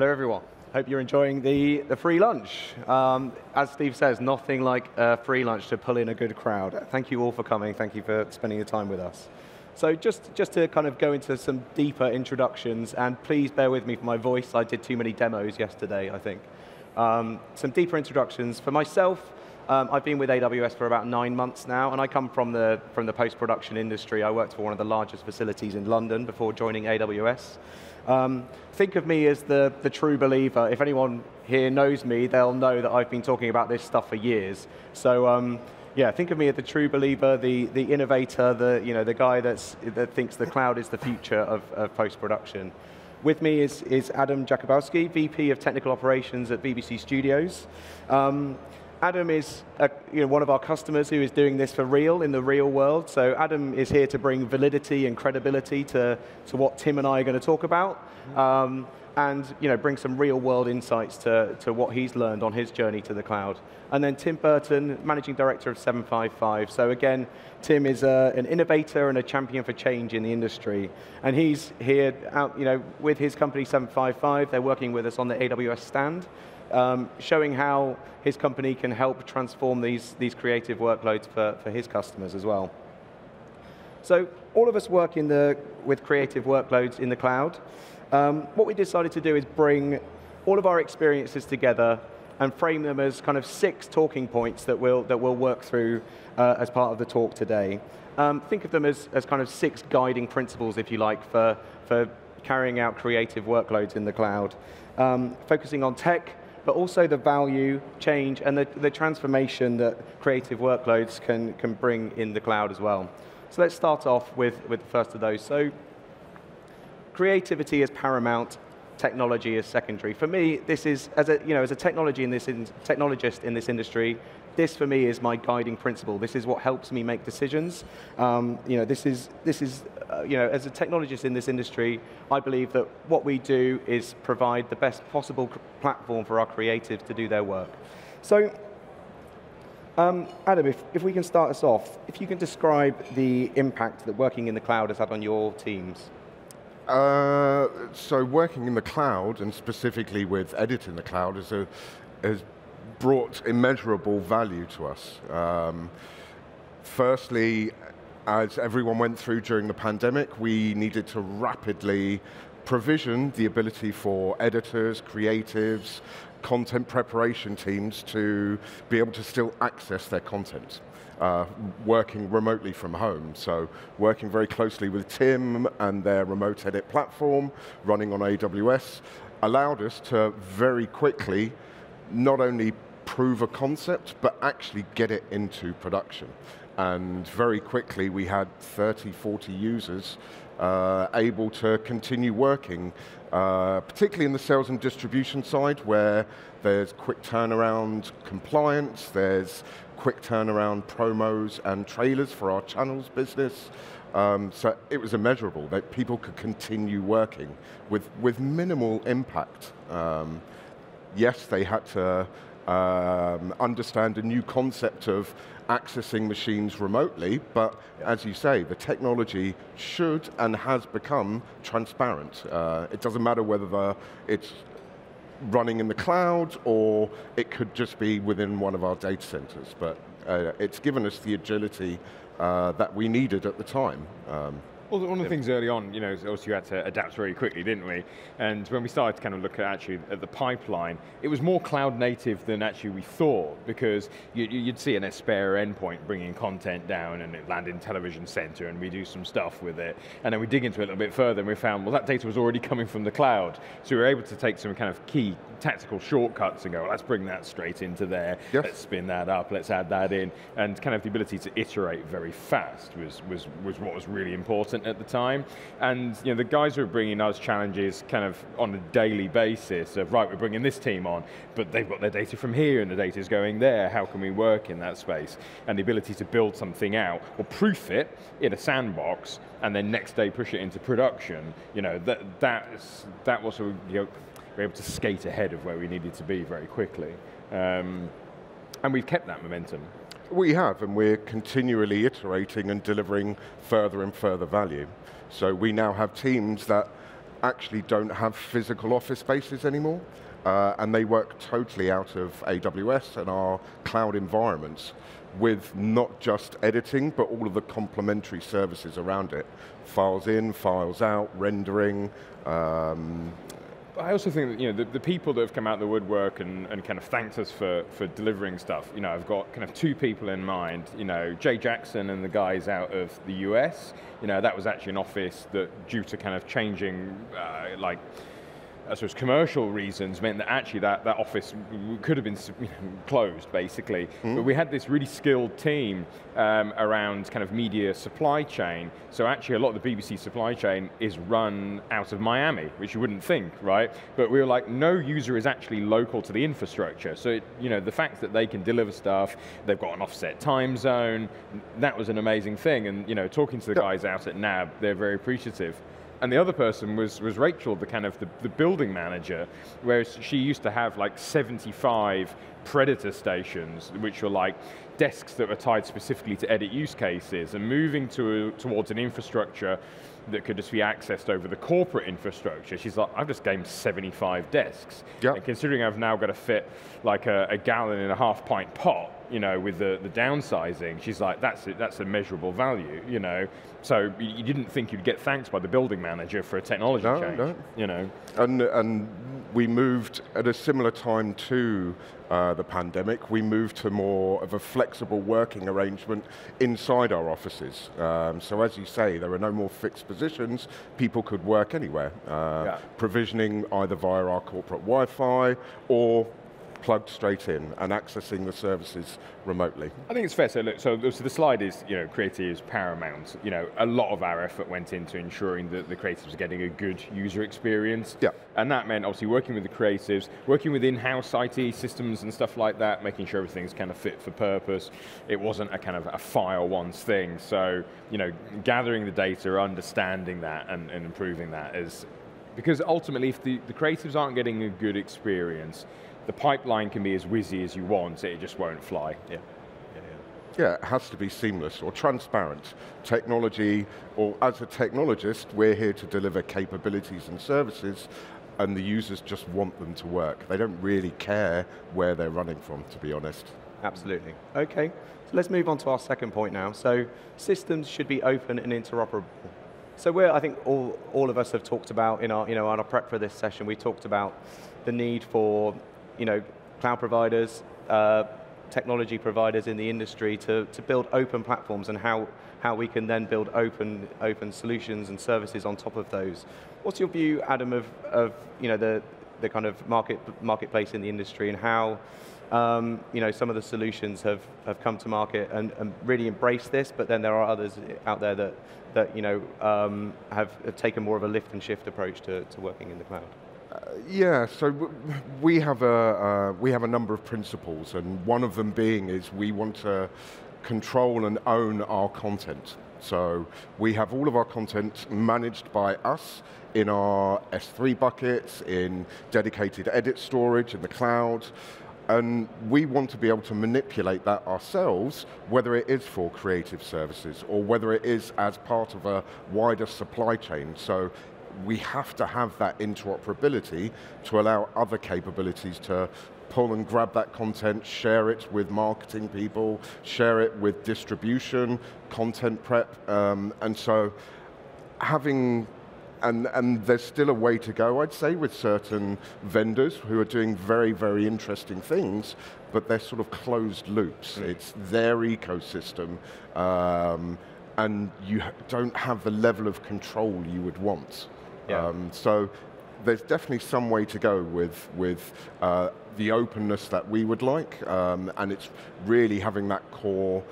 Hello, everyone. Hope you're enjoying the free lunch. As Steve says, nothing like a free lunch to pull in a good crowd. Thank you all for coming. Thank you for spending the time with us. So just to kind of go into some deeper introductions, and please bear with me for my voice. I did too many demos yesterday, I think. Some deeper introductions. For myself, I've been with AWS for about 9 months now, and I come from the post-production industry. I worked for one of the largest facilities in London before joining AWS. Think of me as the true believer. If anyone here knows me, they'll know that I've been talking about this stuff for years. So yeah, think of me as the true believer, the innovator, the guy that thinks the cloud is the future of post-production. With me is Adam Jakubowski, VP of Technical Operations at BBC Studios. Adam is one of our customers who is doing this for real, in the real world. So Adam is here to bring validity and credibility to what Tim and I are going to talk about, and bring some real world insights to what he's learned on his journey to the cloud. And then Tim Burton, Managing Director of 755. So again, Tim is an innovator and a champion for change in the industry. And he's here out, with his company 755. They're working with us on the AWS stand, showing how his company can help transform these creative workloads for his customers as well. So all of us work with creative workloads in the cloud. What we decided to do is bring all of our experiences together and frame them as kind of 6 talking points that we'll work through as part of the talk today. Think of them as kind of 6 guiding principles, if you like, for carrying out creative workloads in the cloud. Focusing on tech, but also the value, change, and the transformation that creative workloads can bring in the cloud as well. So let's start off with the first of those. So creativity is paramount, technology is secondary. For me, this is, as a technologist in this industry, this for me is my guiding principle. This is what helps me make decisions. This is as a technologist in this industry, I believe that what we do is provide the best possible platform for our creatives to do their work. So, Adam, if we can start us off, if you can describe the impact that working in the cloud has had on your teams. So working in the cloud, and specifically with editing the cloud, has brought immeasurable value to us. Firstly, as everyone went through during the pandemic, we needed to rapidly provision the ability for editors, creatives, content preparation teams to be able to still access their content, working remotely from home. So working very closely with Tim and their remote edit platform running on AWS allowed us to very quickly not only prove a concept, but actually get it into production. And very quickly we had 30, 40 users able to continue working, particularly in the sales and distribution side, where there's quick turnaround compliance, there's quick turnaround promos and trailers for our channels business. So it was immeasurable that people could continue working with minimal impact. Yes, they had to understand a new concept of accessing machines remotely, but as you say, the technology should and has become transparent. It doesn't matter whether it's running in the cloud or it could just be within one of our data centers, but it's given us the agility that we needed at the time. Well, one of the things early on, obviously you had to adapt very quickly, didn't we? And when we started to kind of look at the pipeline, it was more cloud native than actually we thought, because you'd see an Aspera endpoint bringing content down and it landed in Television Center and we do some stuff with it. And then we dig into it a little bit further and we found, well, that data was already coming from the cloud. So we were able to take some kind of key tactical shortcuts and go, well, let's bring that straight into there, yes. Let's spin that up, let's add that in. And kind of the ability to iterate very fast was what was really important at the time. And the guys who are bringing us challenges kind of on a daily basis of, right, we're bringing this team on, but they've got their data from here and the data's going there, how can we work in that space? And the ability to build something out or proof it in a sandbox and then next day push it into production, that was we're able to skate ahead of where we needed to be very quickly. And we've kept that momentum. We have, and we're continually iterating and delivering further and further value. So we now have teams that actually don't have physical office spaces anymore, and they work totally out of AWS and our cloud environments with not just editing, but all of the complementary services around it. Files in, files out, rendering. I also think that the people that have come out of the woodwork and kind of thanked us for delivering stuff, I've got kind of two people in mind, Jay Jackson and the guys out of the US. That was actually an office that, due to kind of changing I suppose commercial reasons, meant that actually that office could have been closed, basically. But we had this really skilled team around kind of media supply chain. So actually a lot of the BBC supply chain is run out of Miami, which you wouldn't think, right? But we were like, no user is actually local to the infrastructure. So the fact that they can deliver stuff, they've got an offset time zone, that was an amazing thing. And talking to the guys out at NAB, they're very appreciative. And the other person was Rachel, the building manager, whereas she used to have like 75 Predator stations, which were like desks that were tied specifically to edit use cases, and moving towards an infrastructure that could just be accessed over the corporate infrastructure. She's like, I've just gained 75 desks. Yep. And considering I've now got to fit like a gallon and a half pint pot, with the downsizing, she's like, that's a measurable value, So you didn't think you'd get thanked by the building manager for a technology change. No. And we moved at a similar time to the pandemic. We moved to more of a flexible working arrangement inside our offices. So as you say, there are no more fixed positions. People could work anywhere, provisioning either via our corporate Wi-Fi or plugged straight in and accessing the services remotely. I think it's fair. So look, so the slide is, creative is paramount. A lot of our effort went into ensuring that the creatives are getting a good user experience. Yeah. And that meant obviously working with the creatives, working with in-house IT systems and stuff like that, making sure everything's kind of fit for purpose. It wasn't a kind of a fire once thing. So, gathering the data, understanding that and improving that because ultimately if the creatives aren't getting a good experience, the pipeline can be as whizzy as you want, it just won't fly. Yeah, it has to be seamless or transparent. Technology, or as a technologist, we're here to deliver capabilities and services, and the users just want them to work. They don't really care where they're running from, to be honest. Absolutely. Okay, so let's move on to our second point now. So systems should be open and interoperable. So I think all of us have talked about in our prep for this session, we talked about the need for cloud providers, technology providers in the industry to build open platforms, and how we can then build open solutions and services on top of those. What's your view, Adam, of the kind of marketplace in the industry, and how some of the solutions have come to market and really embraced this, but then there are others out there that have taken more of a lift and shift approach to working in the cloud? So we have a number of principles, and one of them being is we want to control and own our content. So we have all of our content managed by us in our S3 buckets, in dedicated edit storage in the cloud, and we want to be able to manipulate that ourselves, whether it is for creative services or whether it is as part of a wider supply chain. So we have to have that interoperability to allow other capabilities to pull and grab that content, share it with marketing people, share it with distribution, content prep, and so having, and there's still a way to go, I'd say, with certain vendors who are doing very, very interesting things, but they're sort of closed loops. It's their ecosystem, and you don't have the level of control you would want. Yeah. So there's definitely some way to go with the openness that we would like, and it's really having that core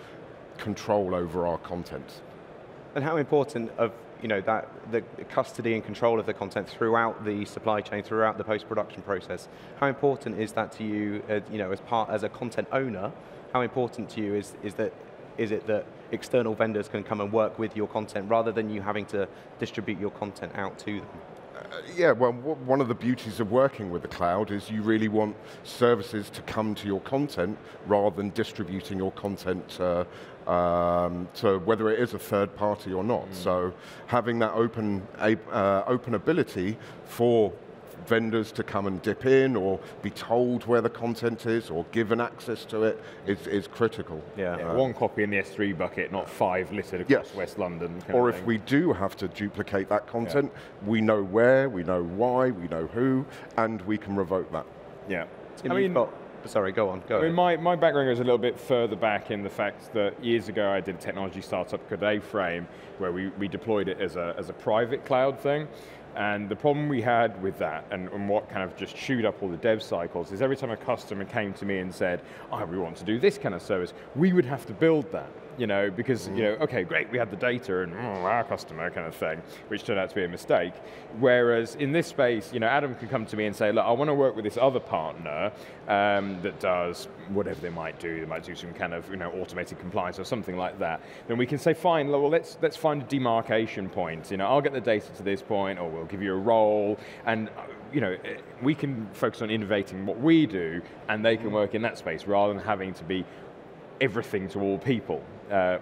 control over our content. And how important of that the custody and control of the content throughout the supply chain, throughout the post-production process, how important is that to you? As a content owner, how important to you is it that external vendors can come and work with your content rather than you having to distribute your content out to them? Yeah, well, one of the beauties of working with the cloud is you really want services to come to your content rather than distributing your content to whether it is a third party or not. So having that open ability for vendors to come and dip in or be told where the content is or given access to it is critical. Yeah, one copy in the S3 bucket, not 5 littered across West London. Or if we do have to duplicate that content, we know where, we know why, we know who, and we can revoke that. Yeah. Tim, sorry, go on. Go ahead. My background goes a little bit further back in the fact that years ago I did a technology startup called A-Frame, where we deployed it as a private cloud thing. And the problem we had with that, and what kind of just chewed up all the dev cycles, is every time a customer came to me and said, oh, we want to do this kind of service, we would have to build that. Because, okay, great, we had the data and our customer kind of thing, which turned out to be a mistake. Whereas in this space, Adam could come to me and say, look, I want to work with this other partner that does whatever they might do. They might do some kind of automated compliance or something like that. Then we can say, fine, well, let's find a demarcation point. I'll get the data to this point, or we'll give you a role, and we can focus on innovating what we do, and they can work in that space rather than having to be everything to all people,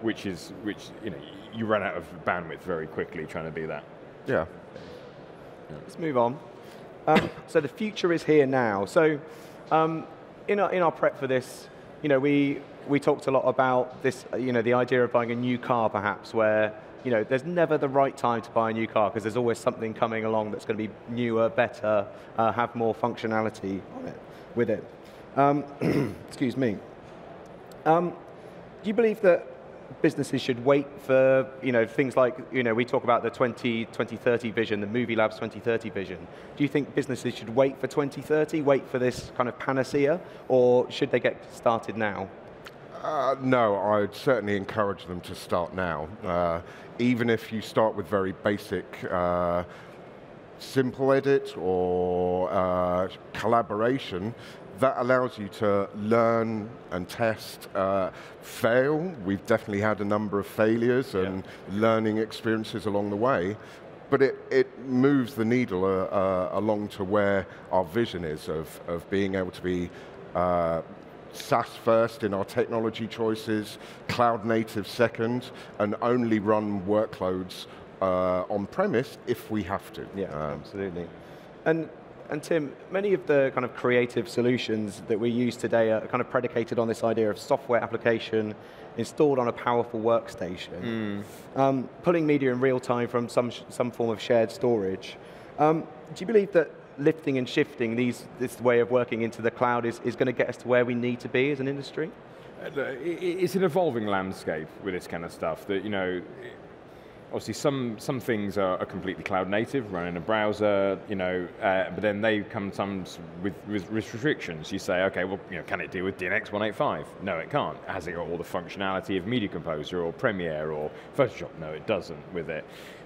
which you run out of bandwidth very quickly trying to be that. Yeah. Let's move on. So the future is here now. So in our prep for this, we talked a lot about this, the idea of buying a new car perhaps, where there's never the right time to buy a new car because there's always something coming along that's going to be newer, better, have more functionality on it, with it. Excuse me. Do you believe that businesses should wait for things like, we talk about the 2030 vision, the Movie Labs 2030 vision. Do you think businesses should wait for 2030, wait for this kind of panacea, or should they get started now? No, I'd certainly encourage them to start now. Even if you start with very basic simple edit or collaboration, that allows you to learn and test, fail. We've definitely had a number of failures and learning experiences along the way, but it moves the needle along to where our vision is of being able to be SaaS first in our technology choices, cloud native second, and only run workloads on premise if we have to. Yeah, absolutely. And Tim, many of the kind of creative solutions that we use today are kind of predicated on this idea of software application installed on a powerful workstation, pulling media in real time from some form of shared storage. Do you believe that lifting and shifting this way of working into the cloud is going to get us to where we need to be as an industry? It's an evolving landscape with this kind of stuff that, obviously some things are completely cloud native, run in a browser, but then they come sometimes with restrictions. You say, okay, well, can it deal with DNX 185? No, it can't. Has it got all the functionality of Media Composer or Premiere or Photoshop? No, it doesn't with it.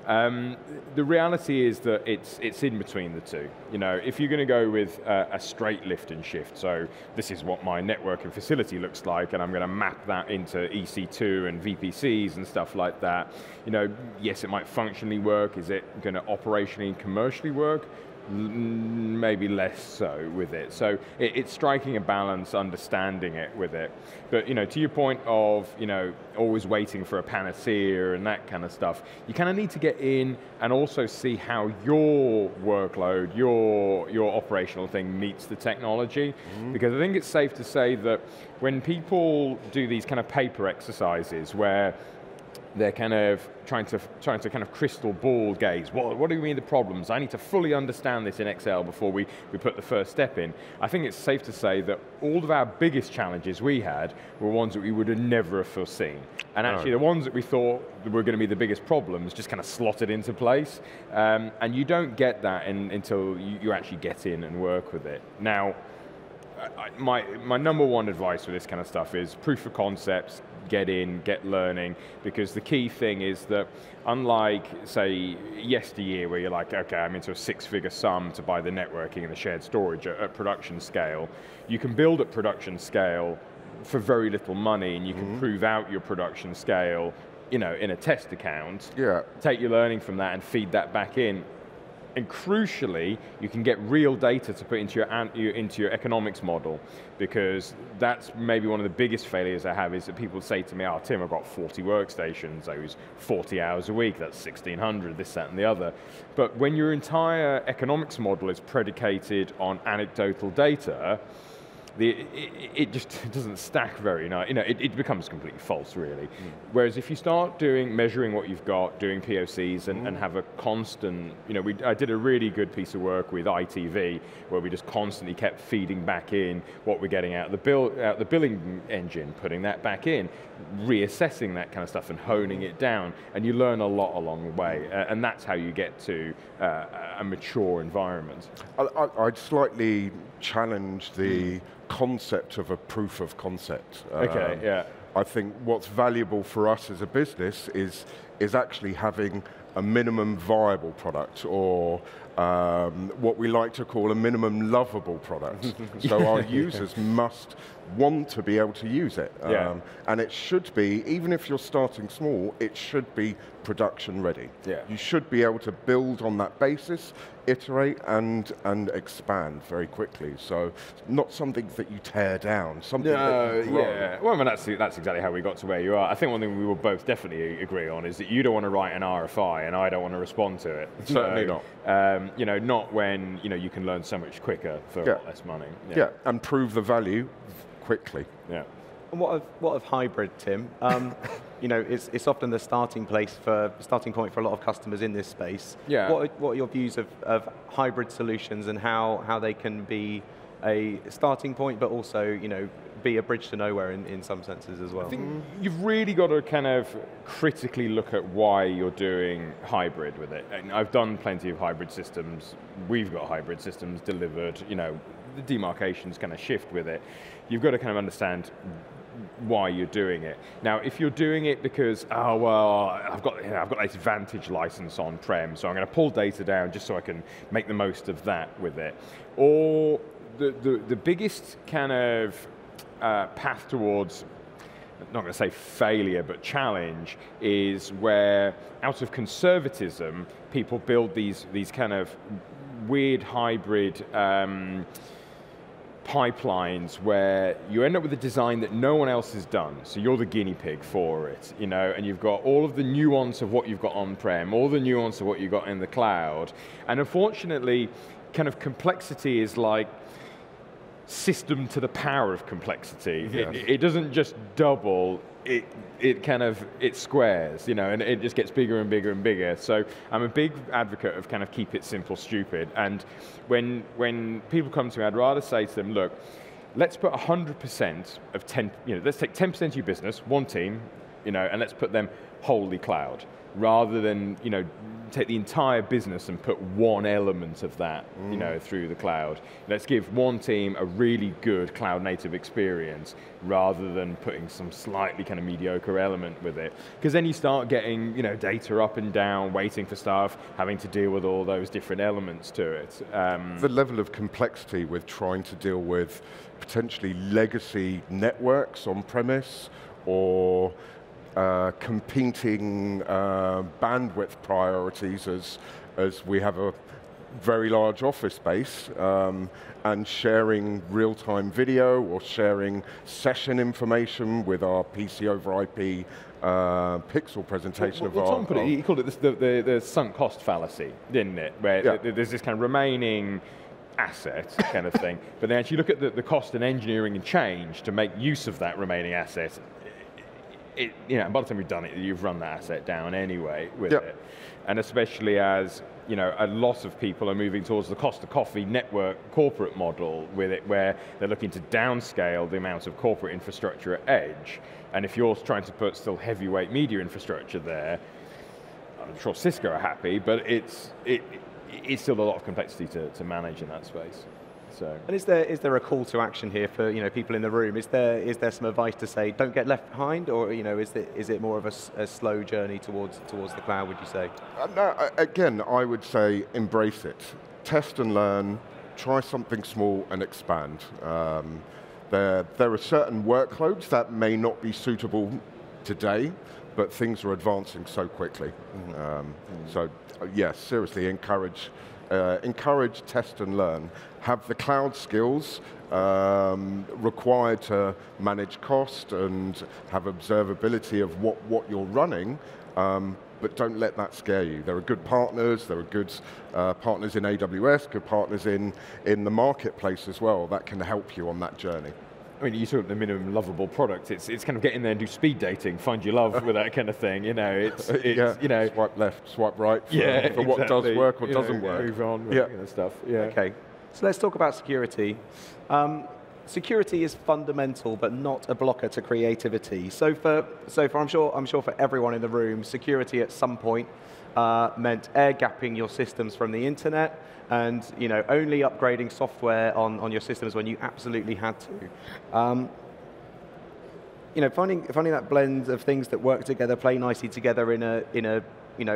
The reality is that it's in between the two. If you're going to go with a straight lift and shift, so this is what my networking facility looks like, and I'm going to map that into EC2 and VPCs and stuff like that. Yes, it might functionally work. Is it going to operationally and commercially work? Maybe less so with it. So it's striking a balance, understanding it with it. But to your point of always waiting for a panacea and that kind of stuff, you kind of need to get in and also see how your workload, your operational thing meets the technology. Because I think it's safe to say that when people do these kind of paper exercises where they're kind of trying to kind of crystal ball gaze. What do you mean the problems? I need to fully understand this in Excel before we put the first step in. I think it's safe to say that all of our biggest challenges we had were ones that we would have never foreseen. And actually the ones that we thought were going to be the biggest problems just kind of slotted into place. And you don't get that until you actually get in and work with it. Now, my number one advice for this kind of stuff is proof of concepts, get in, get learning, because the key thing is that unlike, say, yesteryear where you're like, okay, I'm into a 6-figure sum to buy the networking and the shared storage at production scale, you can build at production scale for very little money, and you can prove out your production scale in a test account, take your learning from that and feed that back in. And crucially, you can get real data to put into your economics model, because that's maybe one of the biggest failures I have, is that people say to me, oh, Tim, I've got 40 workstations, I use 40 hours a week, that's 1,600, this, that, and the other. But when your entire economics model is predicated on anecdotal data, it just doesn't stack very nice. It becomes completely false, really. Whereas if you start measuring what you've got, doing POCs, and have a constant, I did a really good piece of work with ITV, where we just constantly kept feeding back in what we're getting out of the billing engine, putting that back in, reassessing that kind of stuff and honing it down, and you learn a lot along the way, and that's how you get to a mature environment. I'd slightly challenge the concept of a proof of concept. Okay, yeah. I think what's valuable for us as a business is actually having a minimum viable product, or what we like to call a minimum lovable product. So our users must want to be able to use it. And it should be, even if you're starting small, it should be production ready. You should be able to build on that basis, iterate and expand very quickly. So not something that you tear down, something that you grow. Well, I mean, that's exactly how we got to where you are. I think one thing we will both definitely agree on is that you don't want to write an RFI and I don't want to respond to it. Certainly not. Not when you can learn so much quicker for a lot less money. And prove the value quickly. And what of hybrid, Tim? It's often the starting point for a lot of customers in this space. What are your views of hybrid solutions, and how they can be a starting point, but also be a bridge to nowhere in some senses as well? I think you've really got to kind of critically look at why you're doing hybrid with it. And I've done plenty of hybrid systems. We've got hybrid systems delivered. The demarcations kind of shift with it. You've got to kind of understand why you're doing it. Now, if you're doing it because, oh well, I've got this Vantage license on-prem, so I'm going to pull data down just so I can make the most of that with it. Or the biggest kind of path towards, I'm not going to say failure, but challenge, is where out of conservatism, people build these kind of weird hybrid pipelines where you end up with a design that no one else has done, so you're the guinea pig for it, and you've got all of the nuance of what you've got on-prem, all the nuance of what you've got in the cloud, and unfortunately, kind of complexity is like system to the power of complexity. It doesn't just double, it squares, and it just gets bigger and bigger and bigger. So I'm a big advocate of kind of keep it simple, stupid. And when people come to me, I'd rather say to them, look, let's put 100% of 10, let's take 10% of your business, one team, and let's put them wholly cloud, rather than, take the entire business and put one element of that, through the cloud. Let's give one team a really good cloud-native experience, rather than putting some slightly kind of mediocre element with it. Because then you start getting, data up and down, waiting for stuff, having to deal with all those different elements to it. The level of complexity with trying to deal with potentially legacy networks on-premise, or competing bandwidth priorities as we have a very large office space, and sharing real-time video or sharing session information with our PC over IP pixel presentation of our... Tom put it, he called it the sunk cost fallacy, didn't it? Where there's this kind of remaining asset kind of thing, but then as you look at the cost and engineering and change to make use of that remaining asset, by the time you've done it, you've run that asset down anyway with it. And especially as, a lot of people are moving towards the cost of coffee network corporate model with it, where they're looking to downscale the amount of corporate infrastructure at edge. And if you're trying to put still heavyweight media infrastructure there, I'm sure Cisco are happy, but it's still a lot of complexity to manage in that space. So. And is there a call to action here for people in the room? Is there some advice to say don't get left behind, or is it more of a slow journey towards the cloud? Would you say? No, again, I would say embrace it, test and learn, try something small and expand. There are certain workloads that may not be suitable today, but things are advancing so quickly. So yes, seriously encourage encourage, test and learn. Have the cloud skills required to manage cost and have observability of what you're running, but don't let that scare you. There are good partners, there are good partners in AWS, good partners in the marketplace as well that can help you on that journey. I mean, you talk the minimum lovable product. It's kind of get in there and do speed dating, find your love with that kind of thing. You know, it's yeah, you know, swipe left, swipe right for, yeah, for what does work or doesn't work. Move on with stuff. Yeah. Okay, so let's talk about security. Security is fundamental, but not a blocker to creativity. So for I'm sure for everyone in the room, security at some point meant air gapping your systems from the internet, and only upgrading software on your systems when you absolutely had to. Finding that blend of things that work together, play nicely together in a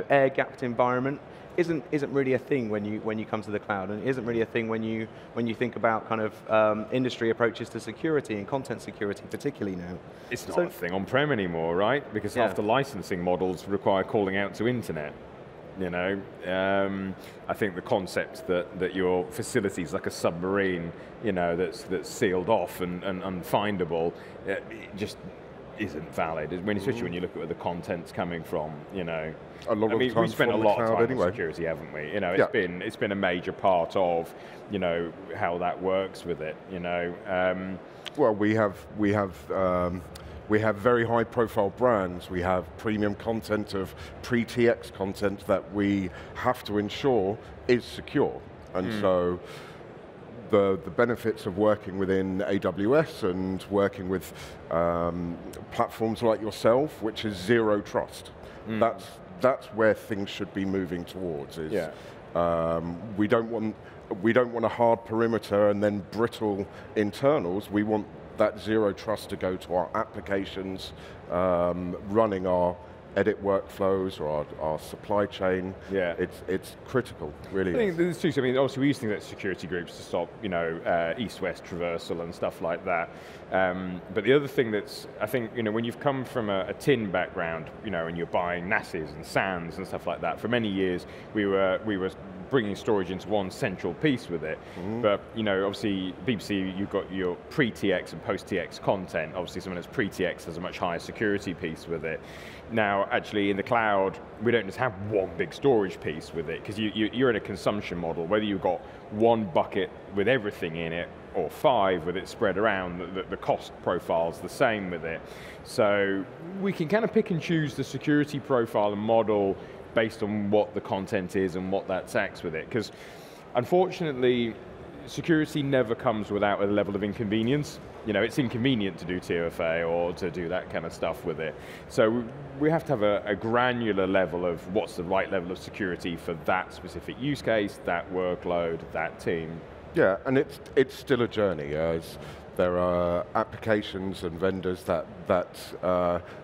air gapped environment isn't really a thing when you come to the cloud, and it isn't really a thing when you think about kind of industry approaches to security and content security, particularly now. It's not a thing on-prem anymore, right? Because half the licensing models require calling out to internet. I think the concept that your facility is like a submarine, that's sealed off and unfindable, it just isn't valid. Especially when you look at where the content's coming from. A lot of time we've spent a lot of time anyway. on security, haven't we? It's been a major part of how that works with it. Well, we have very high-profile brands. We have premium content of pre-TX content that we have to ensure is secure. And so the benefits of working within AWS and working with platforms like yourself, which is zero trust. That's where things should be moving towards. We don't want a hard perimeter and then brittle internals. We want that zero trust to go to our applications, running our edit workflows or our supply chain. Yeah, it's critical, really. I think there's two. I mean, obviously we use things like security groups to stop, east-west traversal and stuff like that. But the other thing that's, I think, when you've come from a tin background, and you're buying NASes and SANs and stuff like that, for many years we were bringing storage into one central piece with it. But obviously BBC, you've got your pre-TX and post-TX content. Obviously someone that's pre-TX has a much higher security piece with it. Now actually in the cloud, we don't just have one big storage piece with it, because you're in a consumption model. Whether you've got one bucket with everything in it or 5 with it spread around, the cost profile's the same with it. So we can kind of pick and choose the security profile and model based on what the content is and what that acts with it. Because unfortunately, security never comes without a level of inconvenience. It's inconvenient to do TFA or to do that kind of stuff with it. So we have to have a granular level of what's the right level of security for that specific use case, that workload, that team. Yeah, and it's still a journey, as there are applications and vendors that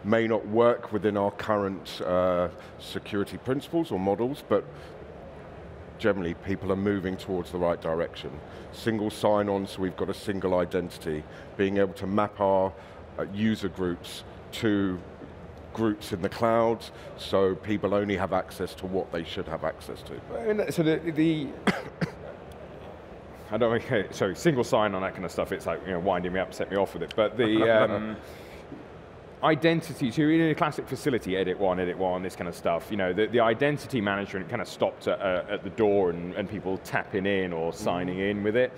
may not work within our current security principles or models, but generally people are moving towards the right direction. Single sign-on, so we've got a single identity, being able to map our user groups to groups in the cloud, so people only have access to what they should have access to. So the I don't know, sorry, single sign on that kind of stuff, it's like, winding me up, set me off with it. But the identity, so in a classic facility, edit one, this kind of stuff, the identity management kind of stopped at the door and people tapping in or signing in with it.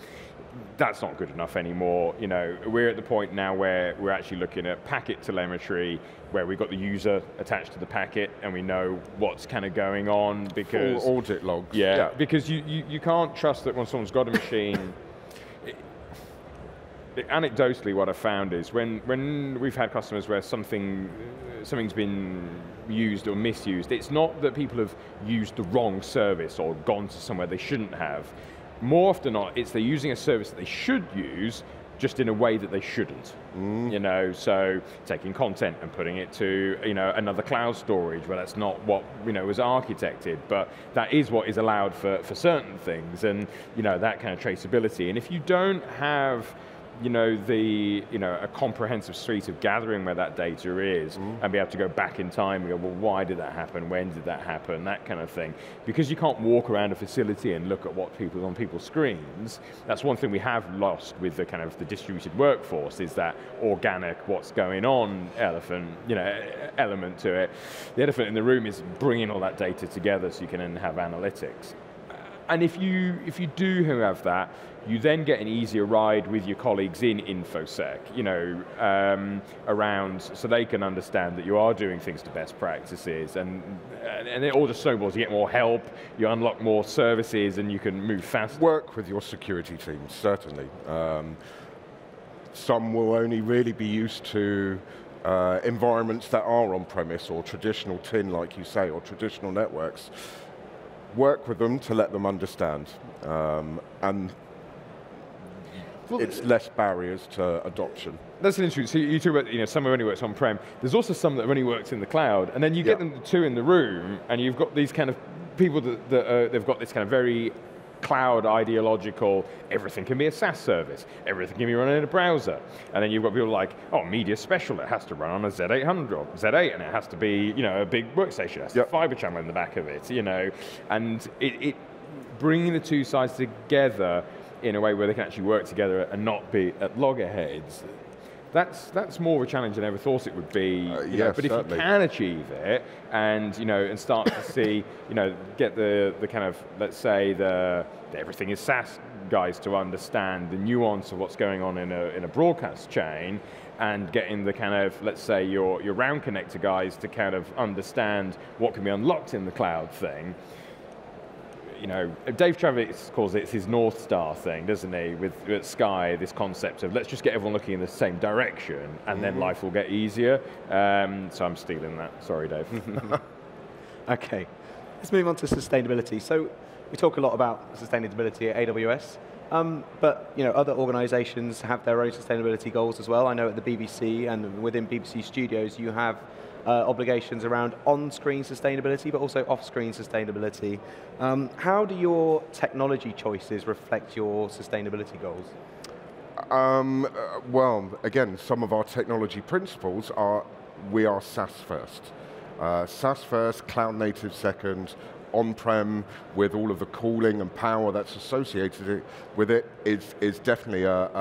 That's not good enough anymore. We're at the point now where we're actually looking at packet telemetry, where we've got the user attached to the packet and we know what's kind of going on, because full audit logs. Yeah, because you can't trust that when someone's got a machine. Anecdotally, what I've found is when we've had customers where something's been used or misused, it's not that people have used the wrong service or gone to somewhere they shouldn't have. More often than not, it's they're using a service that they should use, just in a way that they shouldn't. So taking content and putting it to another cloud storage where that's not what was architected, but that is what is allowed for certain things, and that kind of traceability. And if you don't have a comprehensive suite of gathering where that data is and be able to go back in time and go, well, why did that happen? When did that happen? That kind of thing. Because you can't walk around a facility and look at what people on people's screens. That's one thing we have lost with the kind of the distributed workforce, is that organic, what's going on element to it. The elephant in the room is bringing all that data together so you can then have analytics. And if you do have that, you then get an easier ride with your colleagues in InfoSec, around, so they can understand that you are doing things to best practices, and it all just snowballs. You get more help, you unlock more services, and you can move faster. Work with your security teams, certainly. Some will only really be used to environments that are on-premise or traditional tin, like you say, or traditional networks. Work with them to let them understand, and it's less barriers to adoption. That's an interesting. So you talk about, some have only worked on-prem. There's also some that have only worked in the cloud, and then you get them two in the room, and you've got these kind of people that they've got this kind of very cloud ideological, everything can be a SaaS service, everything can be run in a browser. And then you've got people like, media special, it has to run on a Z800 or Z8, and it has to be, a big workstation, it has a fiber channel in the back of it, and it bringing the two sides together in a way where they can actually work together and not be at loggerheads. That's more of a challenge than I ever thought it would be. Yes, but if certainly. you can achieve it, and and start to see, get the kind of, let's say, the everything is SaaS guys to understand the nuance of what's going on in a broadcast chain, and getting the kind of, let's say, your round connector guys to kind of understand what can be unlocked in the cloud thing. Dave Travis calls it his North Star thing, doesn't he? With Sky, this concept of let's just get everyone looking in the same direction, and then life will get easier. So I'm stealing that. Sorry, Dave. Okay, let's move on to sustainability. So we talk a lot about sustainability at AWS, but other organizations have their own sustainability goals as well. I know at the BBC and within BBC Studios you have obligations around on-screen sustainability, but also off-screen sustainability. How do your technology choices reflect your sustainability goals? Well, again, some of our technology principles are, we are SaaS first. SaaS first, cloud native second, on-prem with all of the cooling and power that's associated with it is definitely at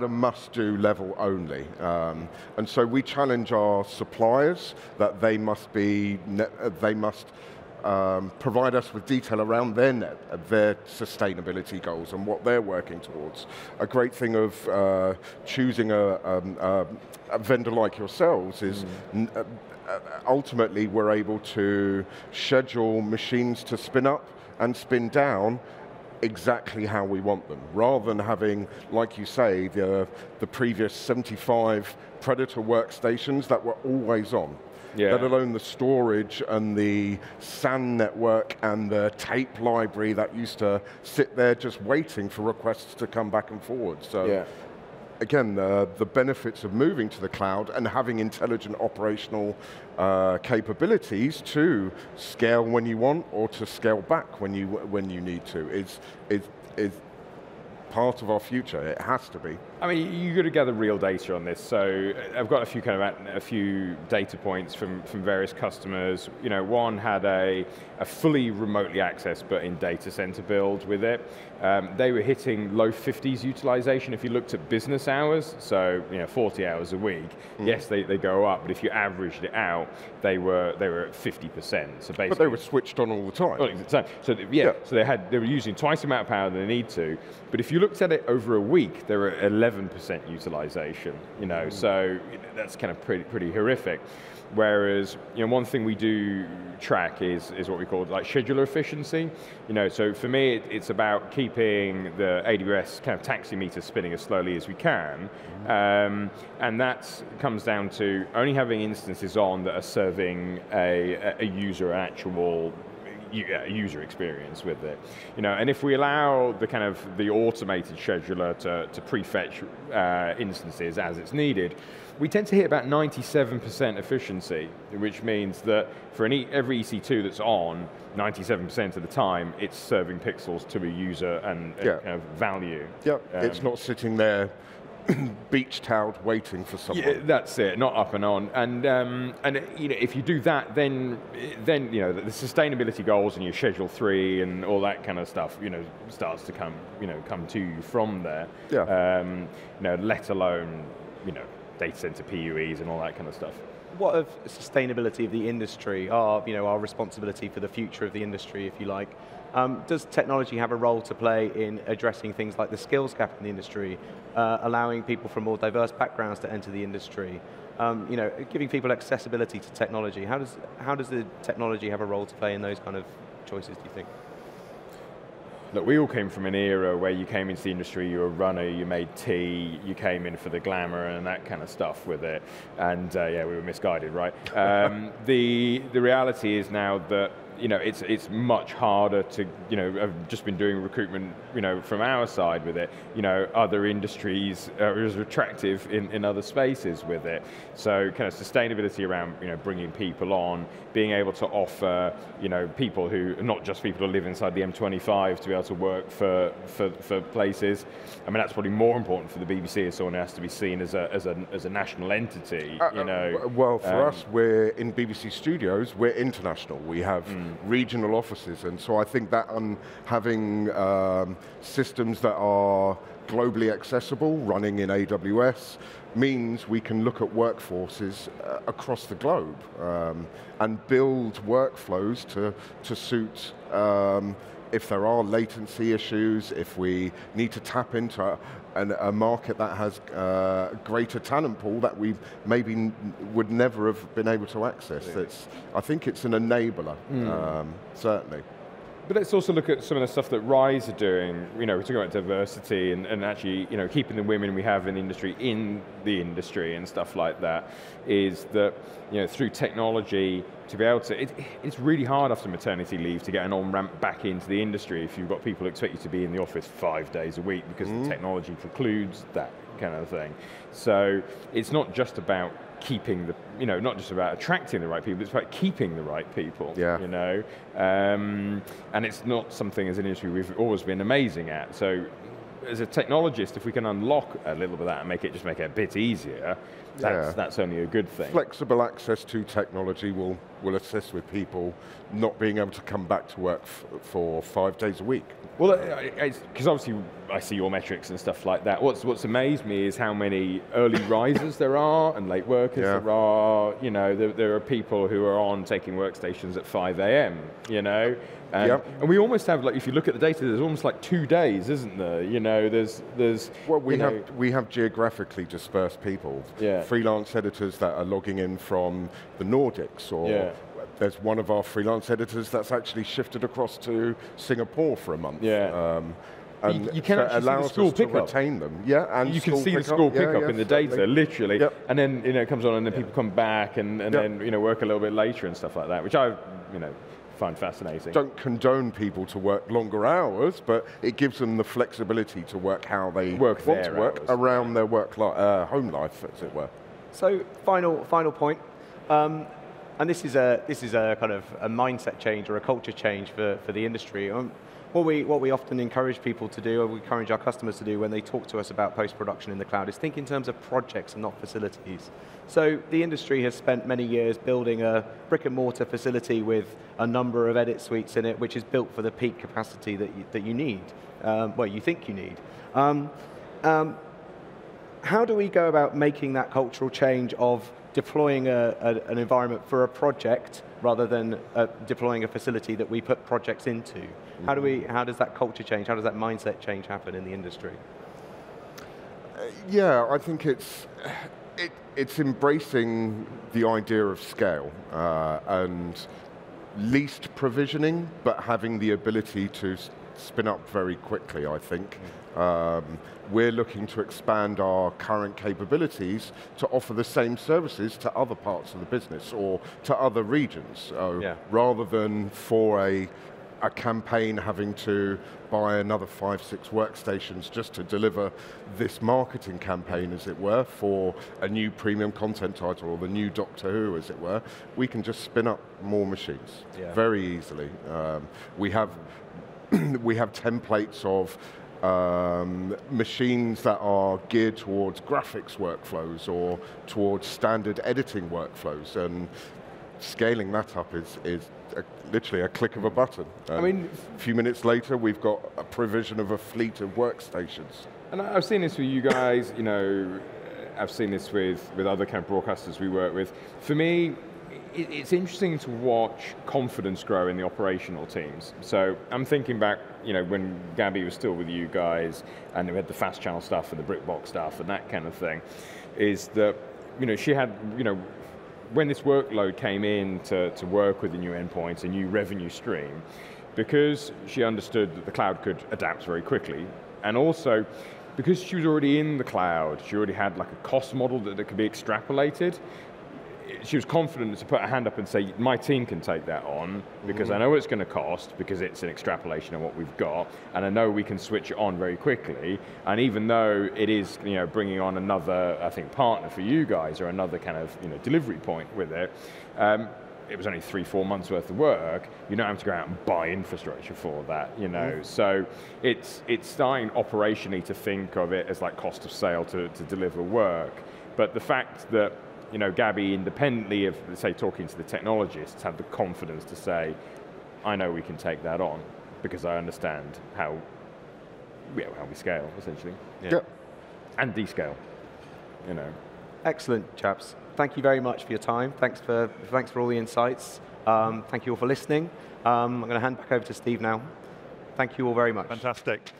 a must-do level only. And so we challenge our suppliers that they must provide us with detail around their sustainability goals and what they're working towards. A great thing of choosing a vendor like yourselves is ultimately we're able to schedule machines to spin up and spin down exactly how we want them, rather than having, like you say, the previous 75 Predator workstations that were always on. Let alone the storage and the SAN network and the tape library that used to sit there just waiting for requests to come back and forward. So again, the benefits of moving to the cloud and having intelligent operational capabilities to scale when you want or to scale back when you need to is part of our future. It has to be. I mean, you've got to gather real data on this. So I've got a few data points from various customers. One had a fully remotely accessed but in data center build with it. They were hitting low 50s utilization if you looked at business hours. So 40 hours a week. Yes, they go up, but if you averaged it out, they were at 50%. So basically, but they were switched on all the time. All the time. So so they were using twice the amount of power than they need to. But if you looked at it over a week, they were at 11% utilization. So that's kind of pretty horrific. Whereas, one thing we do track is what we call like scheduler efficiency. So for me, it's about keeping the AWS kind of taxi meter spinning as slowly as we can, and that comes down to only having instances on that are serving a user an actual user experience with it. And if we allow the automated scheduler to prefetch instances as it's needed, we tend to hit about 97% efficiency, which means that for every EC2 that's on, 97% of the time, it's serving pixels to a user and kind of value. Yeah, it's not sitting there beach-toweled waiting for someone. Yeah, that's it, not up and on. And if you do that, then the sustainability goals and your Schedule 3 and all that kind of stuff, starts to come to you from there. Yeah. Let alone, data center PUEs and all that kind of stuff. What of sustainability of the industry, our responsibility for the future of the industry, if you like? Does technology have a role to play in addressing things like the skills gap in the industry, allowing people from more diverse backgrounds to enter the industry, giving people accessibility to technology? How does the technology have a role to play in those kind of choices, do you think? Look, we all came from an era where you came into the industry, you were a runner, you made tea, you came in for the glamour and that kind of stuff with it, and we were misguided, right? The reality is now that it's much harder to, I've just been doing recruitment, from our side with it. Other industries are as attractive in other spaces with it. So kind of sustainability around, bringing people on, being able to offer, people who, not just people who live inside the M25 to be able to work for places. I mean, that's probably more important for the BBC as someone who has to be seen as a national entity, Well, for us, we're in BBC Studios, we're international. We have regional offices, and so I think that having systems that are globally accessible, running in AWS, means we can look at workforces across the globe and build workflows to suit if there are latency issues, if we need to tap into a market that has a greater talent pool that we maybe would never have been able to access. I think it's an enabler, certainly. But let's also look at some of the stuff that Rise are doing. We're talking about diversity and actually, keeping the women we have in the industry and stuff like that, is that, through technology, to be able to, it's really hard after maternity leave to get an on-ramp back into the industry if you've got people who expect you to be in the office 5 days a week because the technology precludes that kind of thing. So it's not just about keeping not just about attracting the right people, it's about keeping the right people. Yeah. And it's not something as an industry we've always been amazing at. So as a technologist, if we can unlock a little bit of that and make it a bit easier, that's only a good thing. Flexible access to technology will assist with people not being able to come back to work for 5 days a week. Well, because obviously I see your metrics and stuff like that. What's amazed me is how many early risers there are and late workers there are. There are people who are on taking workstations at 5 a.m., And we almost have, if you look at the data, there's almost 2 days, isn't there? There's well, we have geographically dispersed people. Yeah. Freelance editors that are logging in from the Nordics, or there's one of our freelance editors that's actually shifted across to Singapore for a month. Yeah. And you can actually see the school pickup. Retain them. Yeah, and you can see the school pickup in the data, literally. Yep. And then it comes on, and then people come back, and then work a little bit later and stuff like that, which I find fascinating. Don't condone people to work longer hours, but it gives them the flexibility to work how they want to work around their home life, as it were. So final point, and this is a kind of a mindset change or a culture change for the industry. What we often encourage people to do, or we encourage our customers to do when they talk to us about post-production in the cloud, is think in terms of projects and not facilities. So the industry has spent many years building a brick and mortar facility with a number of edit suites in it, which is built for the peak capacity that you need, you think you need. How do we go about making that cultural change of deploying an environment for a project rather than deploying a facility that we put projects into? How does that culture change? How does that mindset change happen in the industry? I think it's embracing the idea of scale and least provisioning, but having the ability to spin up very quickly, I think. We're looking to expand our current capabilities to offer the same services to other parts of the business or to other regions, rather than for a a campaign having to buy another 5, 6 workstations just to deliver this marketing campaign, as it were, for a new premium content title or the new Doctor Who, as it were, we can just spin up more machines very easily. We have templates of machines that are geared towards graphics workflows or towards standard editing workflows, and scaling that up is literally a click of a button. I mean, a few minutes later, we've got a provision of a fleet of workstations. And I've seen this with you guys, you know, I've seen this with other kind of broadcasters we work with. For me, it's interesting to watch confidence grow in the operational teams. So I'm thinking back, you know, when Gabby was still with you guys, and we had the fast channel stuff and the BrickBox stuff and that kind of thing, is that, you know, she had, you know, when this workload came in to work with the new endpoints, a new revenue stream, because she understood that the cloud could adapt very quickly, and also because she was already in the cloud, she already had like a cost model that could be extrapolated. She was confident to put her hand up and say, my team can take that on, because I know what it's going to cost, because it's an extrapolation of what we've got, and I know we can switch it on very quickly. And even though it is, you know, bringing on another, I think, partner for you guys, or another kind of, you know, delivery point with it, it was only 3-4 months worth of work. You don't have to go out and buy infrastructure for that, you know. So it's starting operationally to think of it as like cost of sale to deliver work. But the fact that, you know, Gabby, independently of, say, talking to the technologists, had the confidence to say, I know we can take that on, because I understand how we scale, essentially. And descale, you know. Excellent, chaps. Thank you very much for your time. Thanks for all the insights. Thank you all for listening. I'm going to hand back over to Steve now. Thank you all very much. Fantastic.